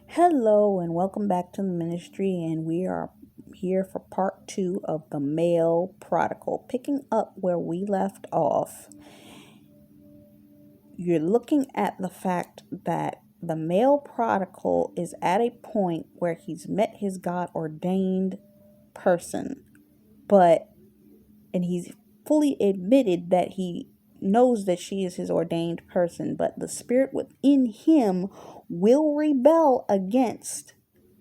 Hello and welcome back to the ministry, and we are here for part two of the male prodigal. Picking up where we left off, you're looking at the fact that the male prodigal is at a point where he's met his God ordained person, but and he's fully admitted that he knows that she is his ordained person, but the spirit within him will rebel against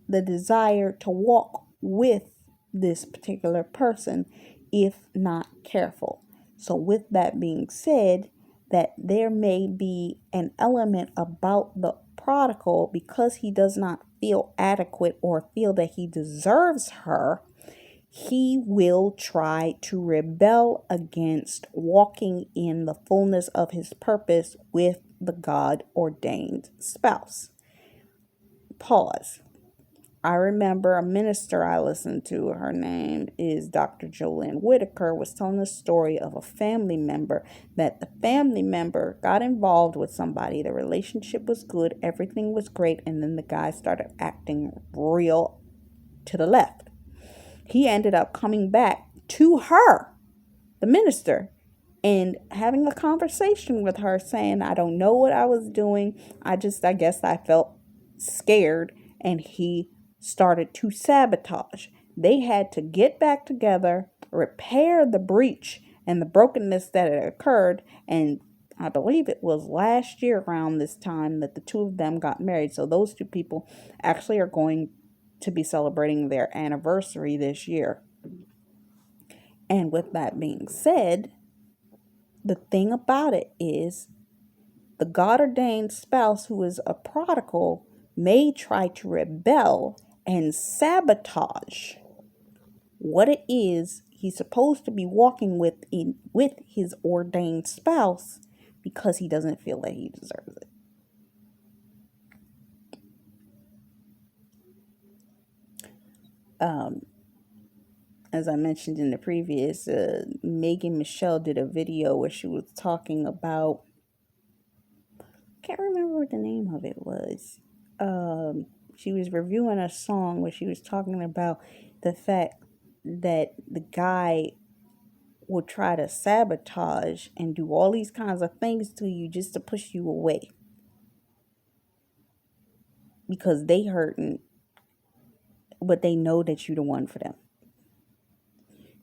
the desire to walk with this particular person if not careful. So, with that being said, that there may be an element about the prodigal because he does not feel adequate or feel that he deserves her, he will try to rebel against walking in the fullness of his purpose with the God ordained spouse. Pause. I remember a minister I listened to, her name is Dr. Jolynn Whitaker, was telling a story of a family member that the family member got involved with somebody. The relationship was good, everything was great, and then the guy started acting real to the left. He ended up coming back to her, the minister, and having a conversation with her saying, I don't know what I was doing. I guess I felt scared, and he started to sabotage. They had to get back together, repair the breach and the brokenness that had occurred, and I believe it was last year around this time that the two of them got married. So those two people actually are going to be celebrating their anniversary this year. And with that being said, the thing about it is the God ordained spouse who is a prodigal may try to rebel and sabotage what it is he's supposed to be walking with his ordained spouse because he doesn't feel that he deserves it. As I mentioned in the previous, Megan Michelle did a video where she was talking about, can't remember what the name of it was. She was reviewing a song where she was talking about the fact that the guy will try to sabotage and do all these kinds of things to you just to push you away because they hurting, but they know that you're the one for them.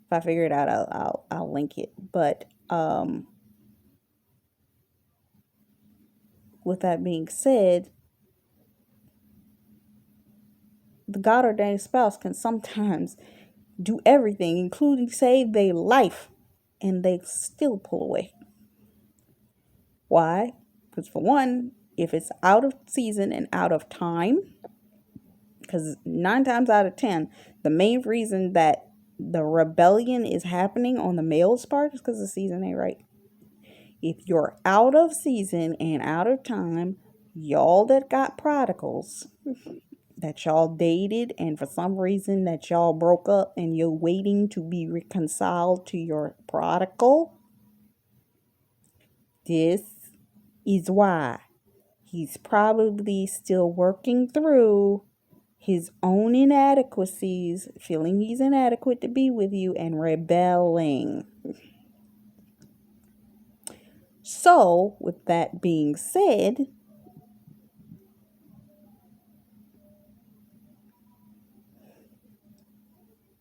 If I figure it out, I'll link it. But with that being said, the God ordained spouse can sometimes do everything, including save their life, and they still pull away. Why? Because for one, if it's out of season and out of time, because 9 times out of 10, the main reason that the rebellion is happening on the male's part is because the season ain't right. If you're out of season and out of time, y'all that got prodigals, that y'all dated and for some reason that y'all broke up and you're waiting to be reconciled to your prodigal, this is why. He's probably still working through his own inadequacies, feeling he's inadequate to be with you, and rebelling. So, with that being said,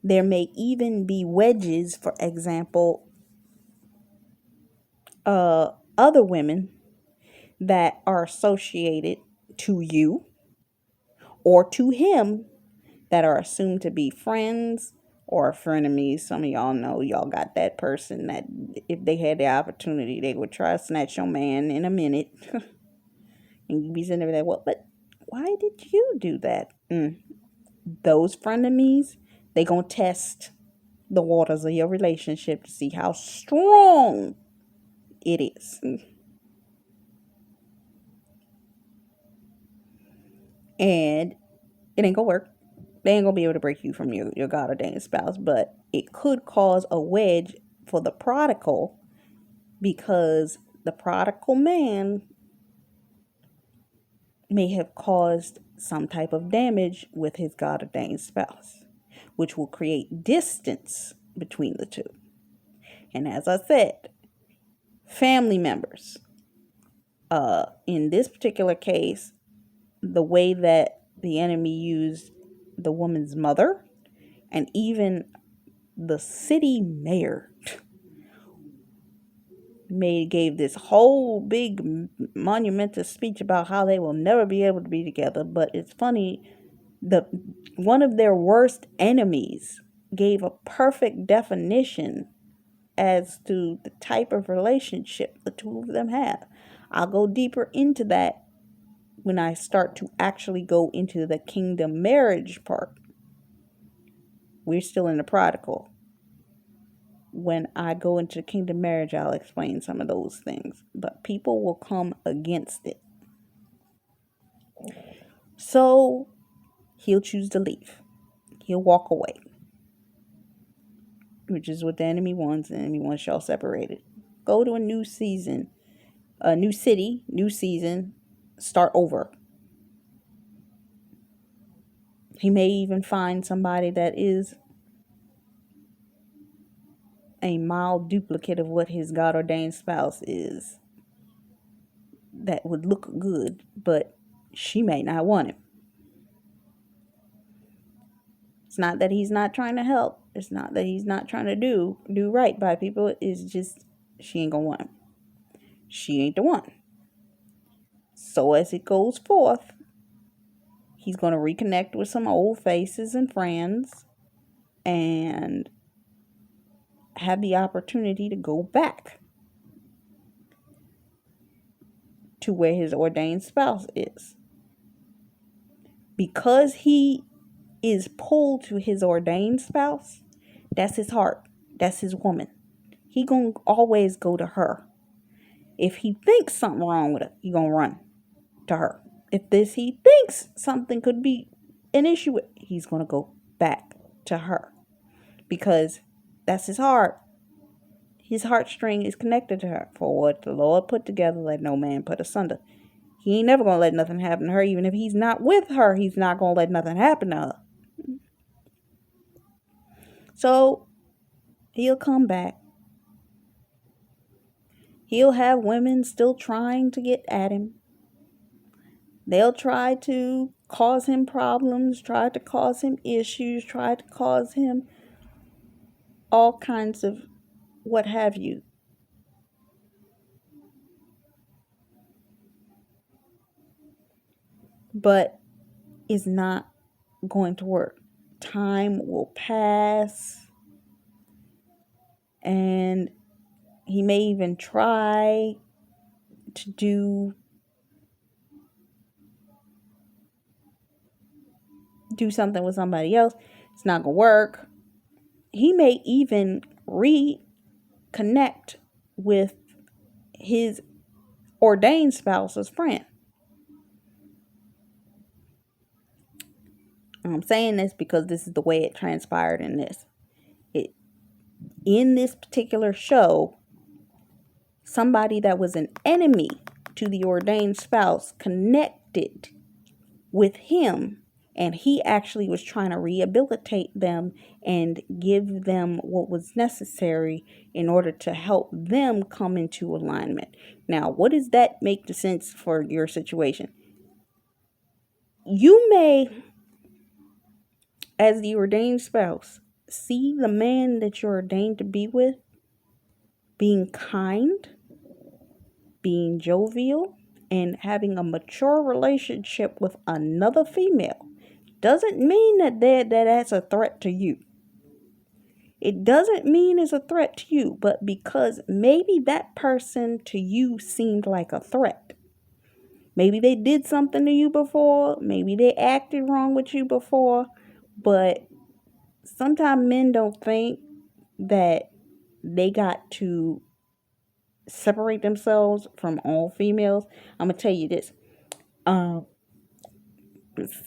there may even be wedges, for example, other women that are associated to you or to him that are assumed to be friends or frenemies. Some of y'all know y'all got that person that if they had the opportunity, they would try to snatch your man in a minute. And you be sitting there like, well, but why did you do that? Those frenemies, they gonna test the waters of your relationship to see how strong it is. And it ain't gonna work. They ain't gonna be able to break you from your God ordained spouse, but it could cause a wedge for the prodigal because the prodigal man may have caused some type of damage with his God ordained spouse, which will create distance between the two. And as I said, family members. In this particular case, the way that the enemy used the woman's mother and even the city mayor gave this whole big monumental speech about how they will never be able to be together. But it's funny, one of their worst enemies gave a perfect definition as to the type of relationship the two of them have. I'll go deeper into that when I start to actually go into the kingdom marriage part. We're still in the prodigal. When I go into the kingdom marriage, I'll explain some of those things. But people will come against it. So he'll choose to leave. He'll walk away, which is what the enemy wants. The enemy wants y'all separated. Go to a new season, a new city, new season, start over. He may even find somebody that is a mild duplicate of what his God ordained spouse is, that would look good, but she may not want him. It's not that he's not trying to help. It's not that he's not trying to do right by people. It's just she ain't gonna want him. She ain't the one. So as it goes forth, he's going to reconnect with some old faces and friends and have the opportunity to go back to where his ordained spouse is. Because he is pulled to his ordained spouse, that's his heart. That's his woman. He gonna always go to her. If he thinks something wrong with her, he gonna run to her. If he thinks something could be an issue with, he's gonna go back to her, because that's his heart. His heartstring is connected to her. For what the Lord put together, let no man put asunder. He ain't never gonna let nothing happen to her. Even if he's not with her, he's not gonna let nothing happen to her. So he'll come back. He'll have women still trying to get at him. They'll try to cause him problems, try to cause him issues, try to cause him all kinds of what have you. But it's not going to work. Time will pass, and he may even try to do something with somebody else. It's not gonna work. He may even reconnect with his ordained spouse's friend. I'm saying this because this is the way it transpired in this. In this particular show, somebody that was an enemy to the ordained spouse connected with him, and he actually was trying to rehabilitate them and give them what was necessary in order to help them come into alignment. Now, what does that make the sense for your situation? You may, as the ordained spouse, see the man that you're ordained to be with being kind, being jovial, and having a mature relationship with another female. Doesn't mean that's a threat to you. It doesn't mean it's a threat to you, but because maybe that person to you seemed like a threat. Maybe they did something to you before. Maybe they acted wrong with you before. But sometimes men don't think that they got to separate themselves from all females. I'm going to tell you this.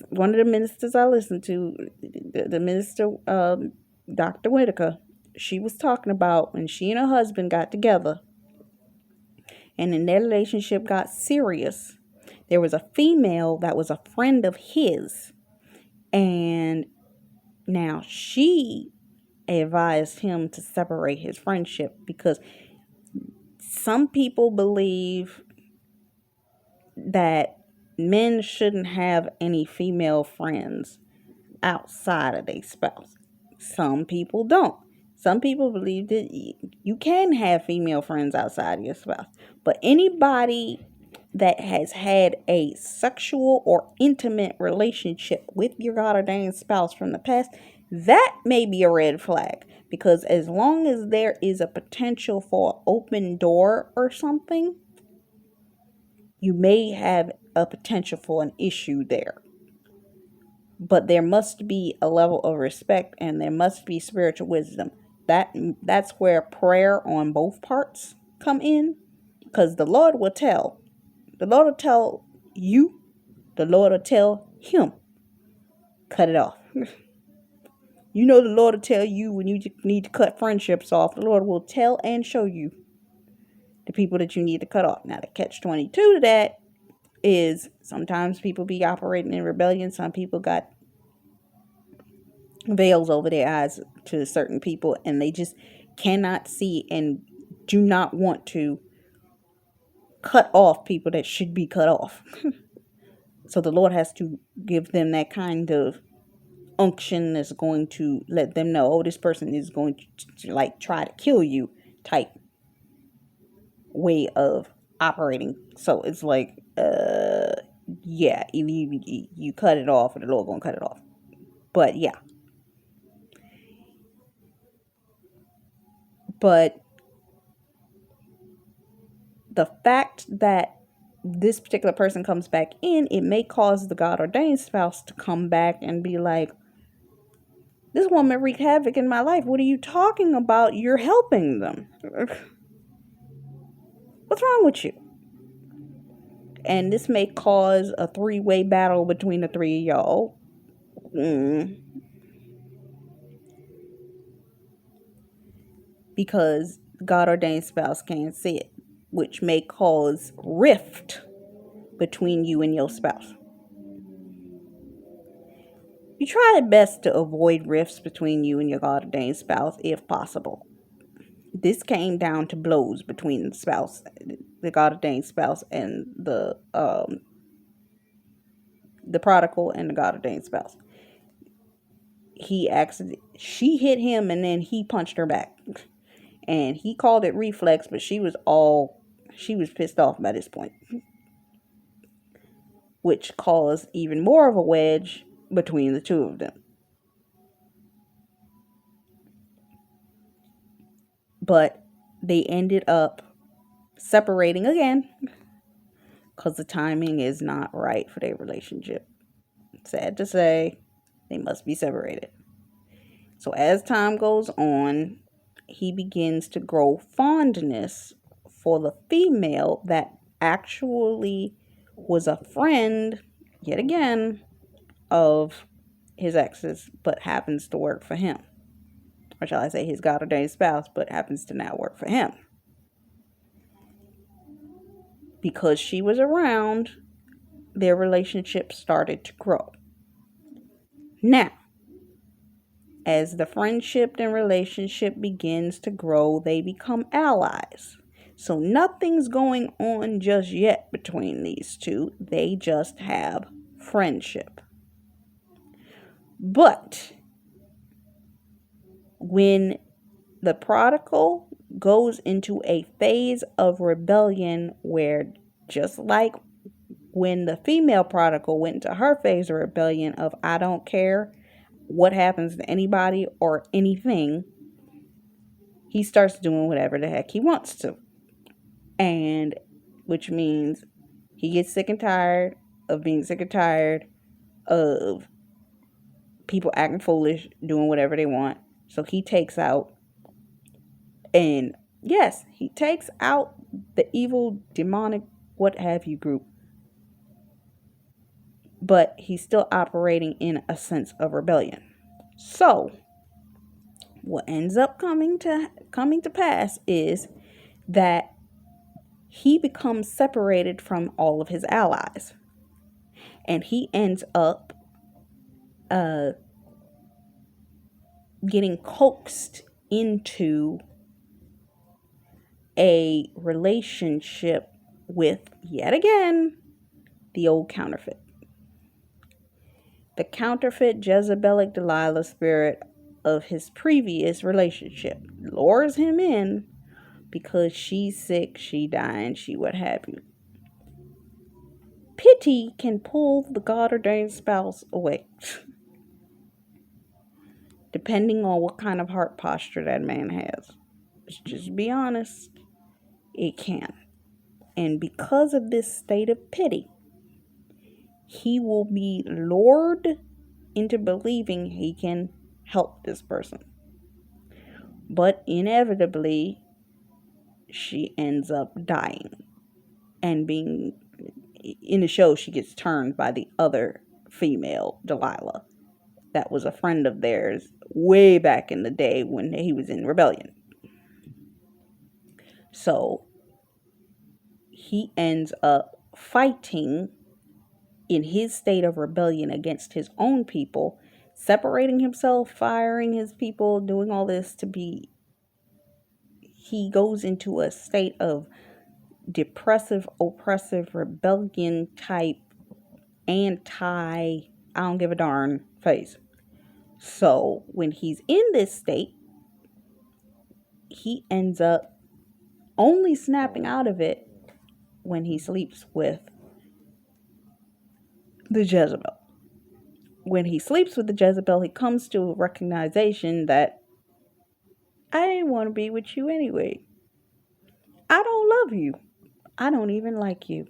One of the ministers I listened to, the minister, Dr. Whitaker, she was talking about when she and her husband got together and then their relationship got serious. There was a female that was a friend of his, and now she advised him to separate his friendship because some people believe that men shouldn't have any female friends outside of their spouse. Some people don't. Some people believe that you can have female friends outside of your spouse. But anybody that has had a sexual or intimate relationship with your God ordained spouse from the past, that may be a red flag. Because as long as there is a potential for an open door or something, you may have a potential for an issue there. But there must be a level of respect and there must be spiritual wisdom. That's where prayer on both parts come in, because the Lord will tell. The Lord will tell you. The Lord will tell him. Cut it off. You know the Lord will tell you when you need to cut friendships off. The Lord will tell and show you the people that you need to cut off. Now the catch-22 to that is sometimes people be operating in rebellion. Some people got veils over their eyes to certain people and they just cannot see and do not want to cut off people that should be cut off. So the Lord has to give them that kind of unction that's going to let them know, oh, this person is going to like try to kill you type way of operating. So it's like, yeah, you cut it off or the Lord gonna cut it off. But yeah. But the fact that this particular person comes back in, it may cause the God ordained spouse to come back and be like, this woman wreaked havoc in my life. What are you talking about? You're helping them. What's wrong with you? And this may cause a three-way battle between the three of y'all. Because God ordained spouse can't see it, which may cause rift between you and your spouse. You try your best to avoid rifts between you and your God ordained spouse if possible. This came down to blows between the spouse, the God ordained spouse, and the prodigal and the God ordained spouse. She hit him and then he punched her back. And he called it reflex, but she was pissed off by this point. Which caused even more of a wedge between the two of them. But they ended up separating again because the timing is not right for their relationship. Sad to say, they must be separated. So as time goes on, he begins to grow fondness for the female that actually was a friend, yet again, of his ex's, but happens to work for him. Or shall I say his God ordained spouse, but happens to now work for him. Because she was around, their relationship started to grow. Now, as the friendship and relationship begins to grow, they become allies. So nothing's going on just yet between these two. They just have friendship. But when the prodigal goes into a phase of rebellion where, just like when the female prodigal went into her phase of rebellion of I don't care what happens to anybody or anything, he starts doing whatever the heck he wants to. And which means he gets sick and tired of being sick and tired of people acting foolish, doing whatever they want. So he takes out, and yes, he takes out the evil, demonic, what have you group. But he's still operating in a sense of rebellion. So what ends up coming to pass is that he becomes separated from all of his allies. And he ends up getting coaxed into a relationship with, yet again, the old counterfeit. The counterfeit Jezebelic Delilah spirit of his previous relationship lures him in because she's sick, she dying, she what have you. Pity can pull the God-ordained spouse away. Depending on what kind of heart posture that man has. Let's just be honest. It can. And because of this state of pity, he will be lured into believing he can help this person. But inevitably, she ends up dying. And being, in the show, she gets turned by the other female, Delilah. That was a friend of theirs way back in the day when he was in rebellion. So, he ends up fighting in his state of rebellion against his own people, separating himself, firing his people, doing all this he goes into a state of depressive, oppressive, rebellion type, I don't give a darn phase. So when he's in this state, he ends up only snapping out of it when he sleeps with the Jezebel. When he sleeps with the Jezebel, he comes to a recognition that I didn't want to be with you anyway. I don't love you. I don't even like you.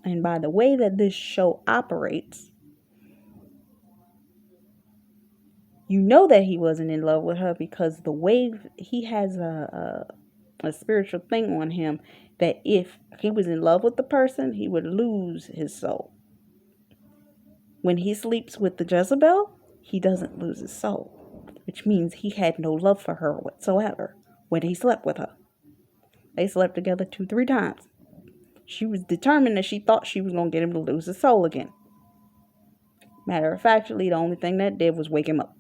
And by the way that this show operates, you know that he wasn't in love with her because the way he has a spiritual thing on him that if he was in love with the person, he would lose his soul. When he sleeps with the Jezebel, he doesn't lose his soul, which means he had no love for her whatsoever when he slept with her. They slept together 2-3 times. She was determined that she thought she was going to get him to lose his soul again. Matter of factly, the only thing that did was wake him up.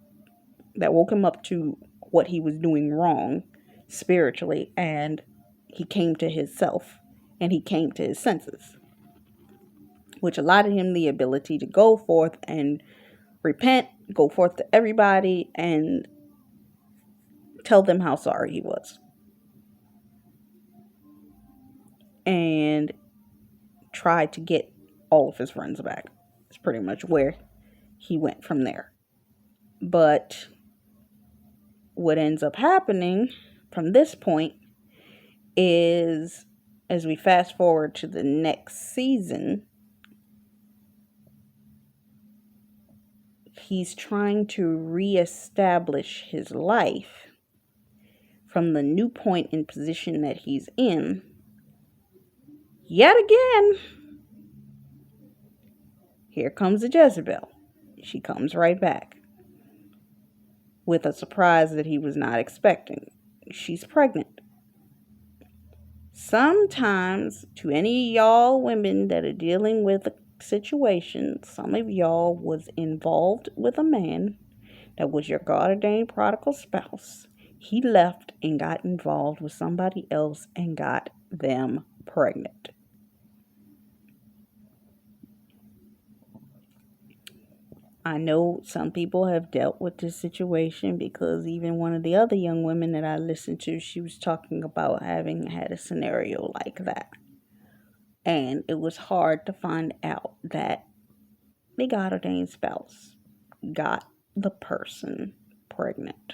That woke him up to what he was doing wrong spiritually, and he came to himself, and he came to his senses, which allotted him the ability to go forth and repent, go forth to everybody, and tell them how sorry he was. And try to get all of his friends back. It's pretty much where he went from there. But what ends up happening from this point is, as we fast forward to the next season, he's trying to reestablish his life from the new point in position that he's in. Yet again, here comes the Jezebel. She comes right back with a surprise that he was not expecting. She's pregnant. Sometimes, to any y'all women that are dealing with a situation, some of y'all was involved with a man that was your God-ordained prodigal spouse. He left and got involved with somebody else and got them pregnant. I know some people have dealt with this situation because even one of the other young women that I listened to, she was talking about having had a scenario like that. And it was hard to find out that the God-ordained spouse got the person pregnant.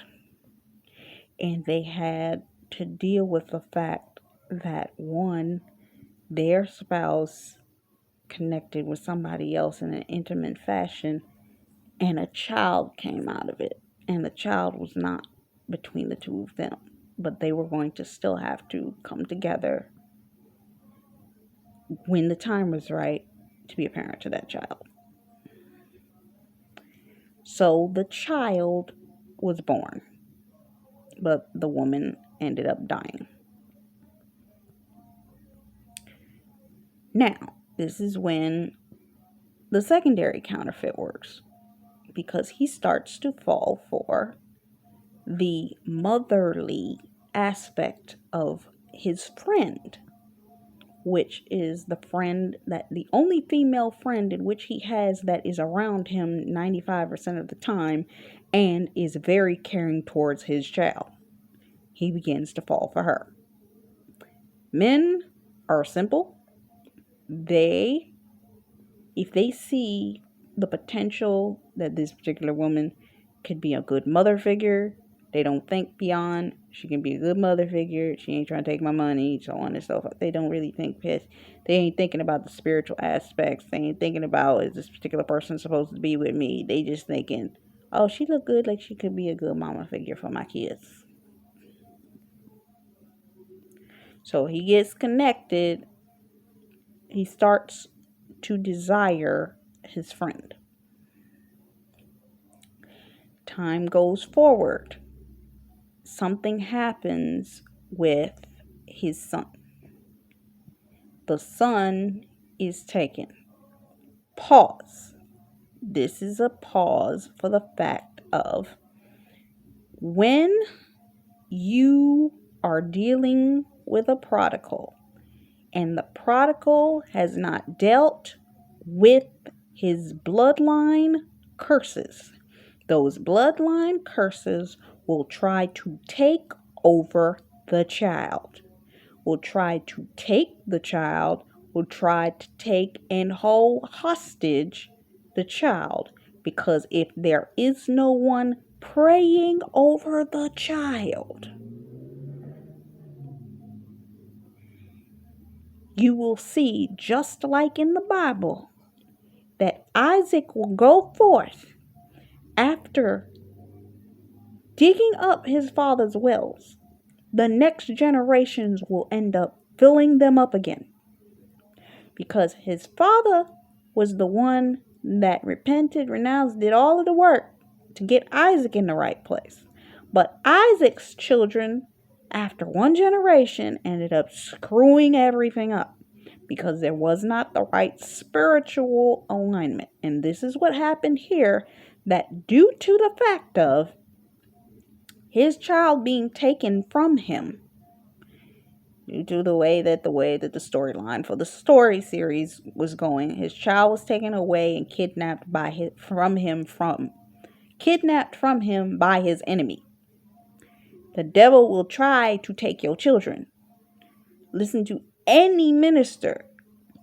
And they had to deal with the fact that, one, their spouse connected with somebody else in an intimate fashion, and a child came out of it. And the child was not between the two of them. But they were going to still have to come together when the time was right to be a parent to that child. So the child was born, but the woman ended up dying. Now, this is when the secondary counterfeit works, because he starts to fall for the motherly aspect of his friend, which is the only female friend in which he has that is around him 95% of the time and is very caring towards his child. He begins to fall for her. Men are simple. If they see the potential that this particular woman could be a good mother figure, they don't think beyond, she can be a good mother figure, she ain't trying to take my money, so on and so forth. They don't really think past. They ain't thinking about the spiritual aspects. They ain't thinking about, is this particular person supposed to be with me? They just thinking, oh, she look good, like she could be a good mama figure for my kids. So he gets connected. He starts to desire his friend. Time goes forward. Something happens with his son. The son is taken. Pause. This is a pause for the fact of, when you are dealing with a prodigal and the prodigal has not dealt with his bloodline curses, those bloodline curses will try to take over the child, will try to take the child, will try to take and hold hostage the child. Because if there is no one praying over the child, you will see, just like in the Bible, that Isaac will go forth after digging up his father's wells. The next generations will end up filling them up again, because his father was the one that repented, renounced, did all of the work to get Isaac in the right place. But Isaac's children, after one generation, ended up screwing everything up because there was not the right spiritual alignment. And this is what happened here, that due to the fact of his child being taken from him, due to the way that the storyline for the story series was going, his child was taken away and kidnapped from him by his enemy. The devil will try to take your children. Listen to any minister.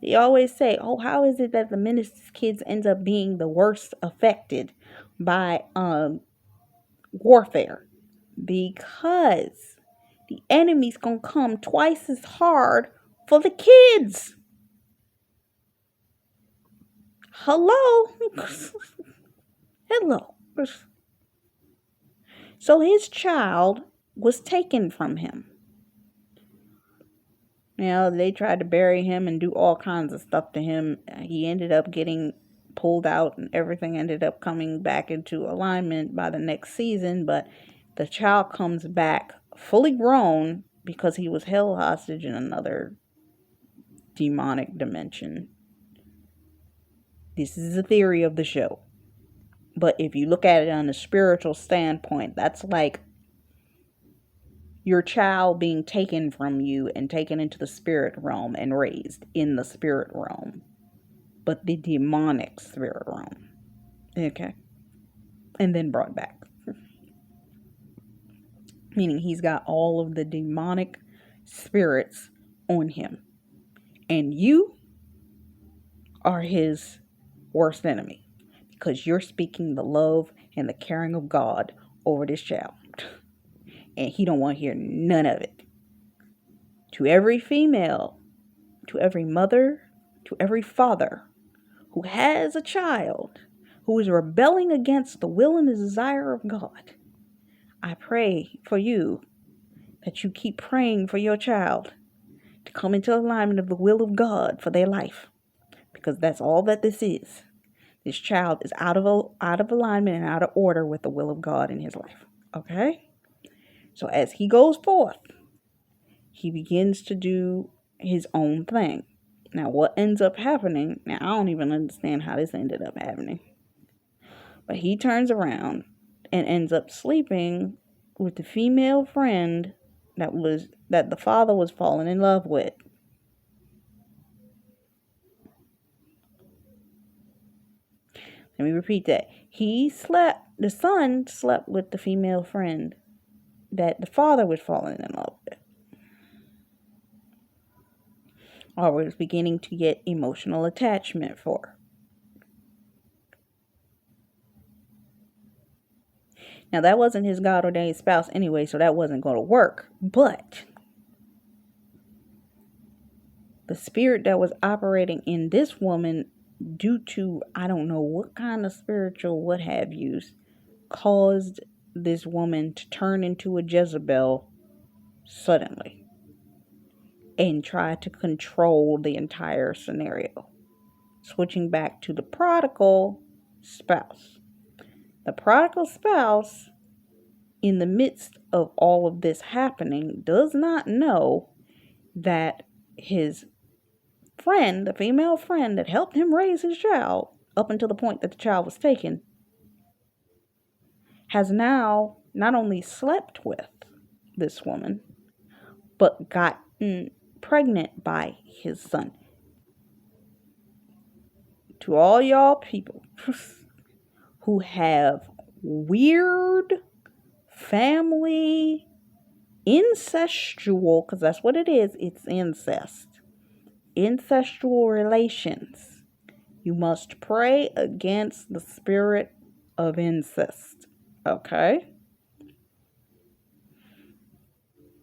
They always say, oh, how is it that the minister's kids ends up being the worst affected by warfare? Because the enemy's gonna come twice as hard for the kids. Hello? Hello. So his child was taken from him. They tried to bury him and do all kinds of stuff to him. He ended up getting pulled out and everything ended up coming back into alignment by the next season. But the child comes back fully grown because he was held hostage in another demonic dimension. This is the theory of the show. But if you look at it on a spiritual standpoint, that's like your child being taken from you and taken into the spirit realm and raised in the spirit realm, but the demonic spirit realm. Okay. And then brought back. Meaning he's got all of the demonic spirits on him. And you are his worst enemy, because you're speaking the love and the caring of God over this child. And he don't want to hear none of it. To every female, to every mother, to every father who has a child who is rebelling against the will and the desire of God, I pray for you that you keep praying for your child to come into alignment of the will of God for their life. Because that's all that this is. This child is out of alignment and out of order with the will of God in his life. Okay? So as he goes forth, he begins to do his own thing. Now, what ends up happening, now I don't even understand how this ended up happening, but he turns around and ends up sleeping with the female friend that the father was falling in love with. Let me repeat that. The son slept with the female friend that the father was falling in love with, or was beginning to get emotional attachment for. Now, that wasn't his God ordained spouse anyway, so that wasn't going to work. But the spirit that was operating in this woman, due to, I don't know what kind of spiritual what have yous, caused this woman to turn into a Jezebel suddenly and try to control the entire scenario. Switching back to the prodigal spouse. The prodigal spouse, in the midst of all of this happening, does not know that his friend, the female friend that helped him raise his child up until the point that the child was taken, has now not only slept with this woman, but gotten pregnant by his son. To all y'all people who have weird family incestual, because that's what it is, it's incest, incestual relations, you must pray against the spirit of incest. Okay?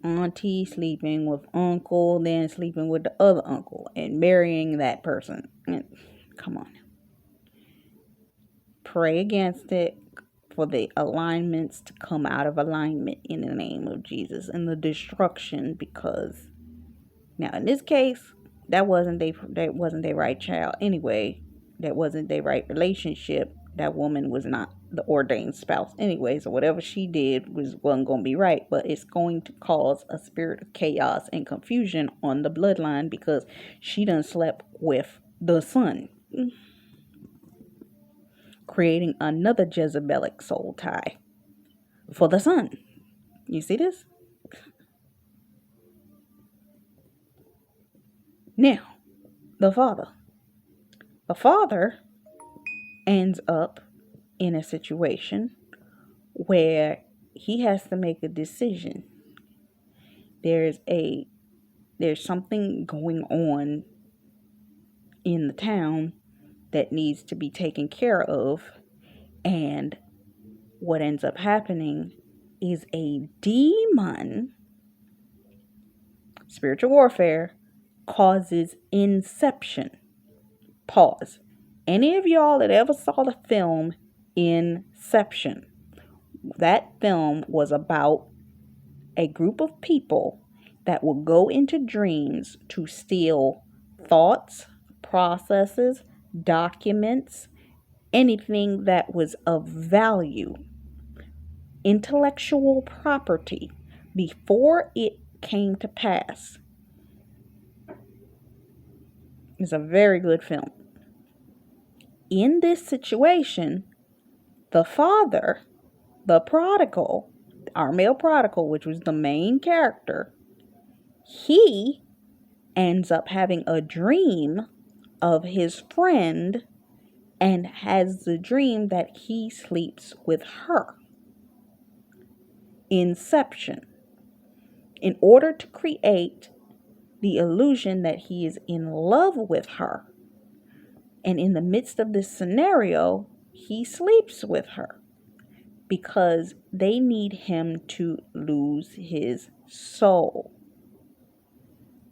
Auntie sleeping with uncle, then sleeping with the other uncle, and marrying that person. Come on. Pray against it for the alignments to come out of alignment in the name of Jesus, and the destruction, because now in this case, that wasn't their right child anyway. That wasn't their right relationship. That woman was not the ordained spouse anyway, so whatever she did wasn't going to be right, but it's going to cause a spirit of chaos and confusion on the bloodline because she done slept with the son, creating another Jezebelic soul tie for the son. You see this? Now, the father ends up in a situation where he has to make a decision. There's something going on in the town that needs to be taken care of, and what ends up happening is a demon, spiritual warfare, causes inception. Pause. Any of y'all that ever saw the film Inception, that film was about a group of people that will go into dreams to steal thoughts, processes, documents, anything that was of value, intellectual property, before it came to pass. It's a very good film. In this situation, the father, the prodigal, our male prodigal, which was the main character, he ends up having a dream of his friend and has the dream that he sleeps with her. Inception. In order to create the illusion that he is in love with her. And in the midst of this scenario, he sleeps with her because they need him to lose his soul.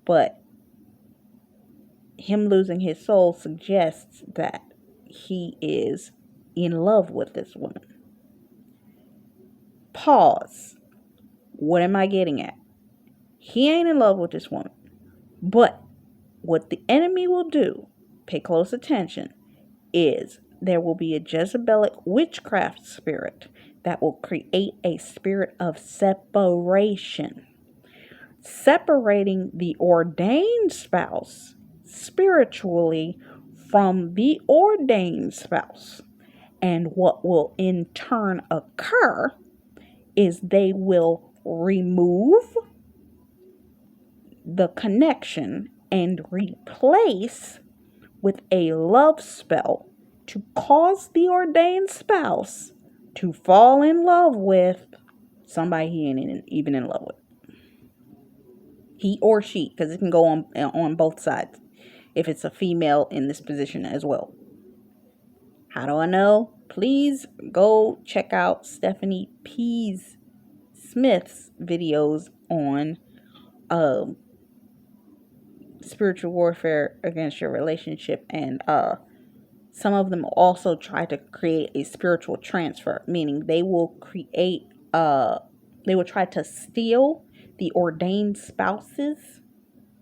But him losing his soul suggests that he is in love with this woman. Pause. What am I getting at? He ain't in love with this woman. But what the enemy will do, pay close attention, is there will be a Jezebelic witchcraft spirit that will create a spirit of separation. Separating the ordained spouse, spiritually from the ordained spouse. And what will in turn occur is they will remove the connection and replace with a love spell to cause the ordained spouse to fall in love with somebody he ain't even in love with. He or she, because it can go on both sides if it's a female in this position as well. How do I know? Please go check out Stephanie Smith's videos on spiritual warfare against your relationship, and some of them also try to create a spiritual transfer, meaning they will try to steal the ordained spouse's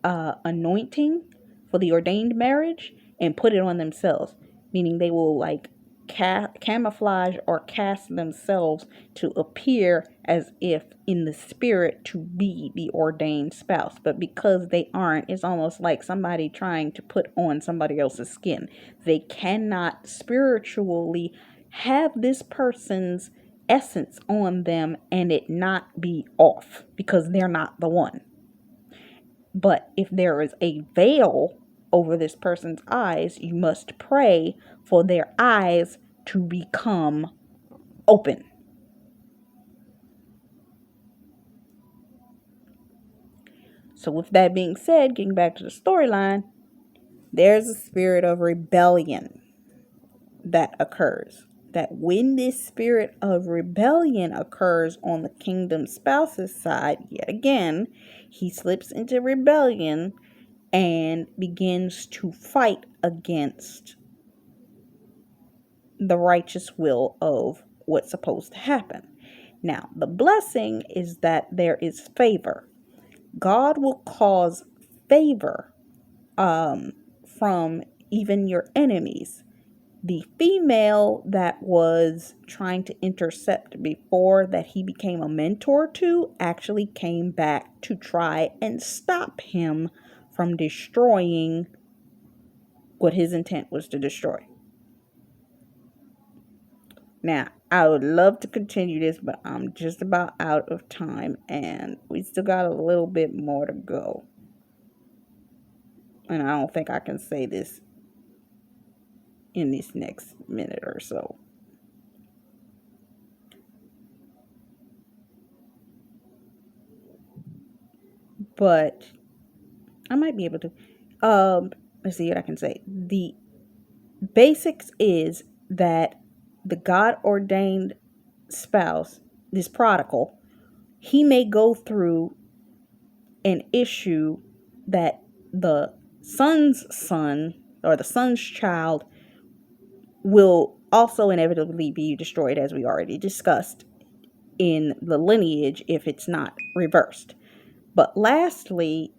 anointing for the ordained marriage and put it on themselves, meaning they will like camouflage or cast themselves to appear as if in the spirit to be the ordained spouse. But because they aren't, it's almost like somebody trying to put on somebody else's skin. They cannot spiritually have this person's essence on them and it not be off, because they're not the one. But if there is a veil over this person's eyes, you must pray for their eyes to become open. So with that being said, getting back to the storyline, there's a spirit of rebellion that occurs. That when this spirit of rebellion occurs on the kingdom spouse's side, yet again, he slips into rebellion and begins to fight against the righteous will of what's supposed to happen. Now, the blessing is that there is favor. God will cause favor from even your enemies. The female that was trying to intercept before that he became a mentor to actually came back to try and stop him from destroying what his intent was to destroy. Now, I would love to continue this, but I'm just about out of time, and we still got a little bit more to go. And I don't think I can say this in this next minute or so. But I might be able to. Let's see what I can say. The basics is that the God-ordained spouse, this prodigal, he may go through an issue that the son's son or the son's child will also inevitably be destroyed, as we already discussed, in the lineage if it's not reversed. But lastly,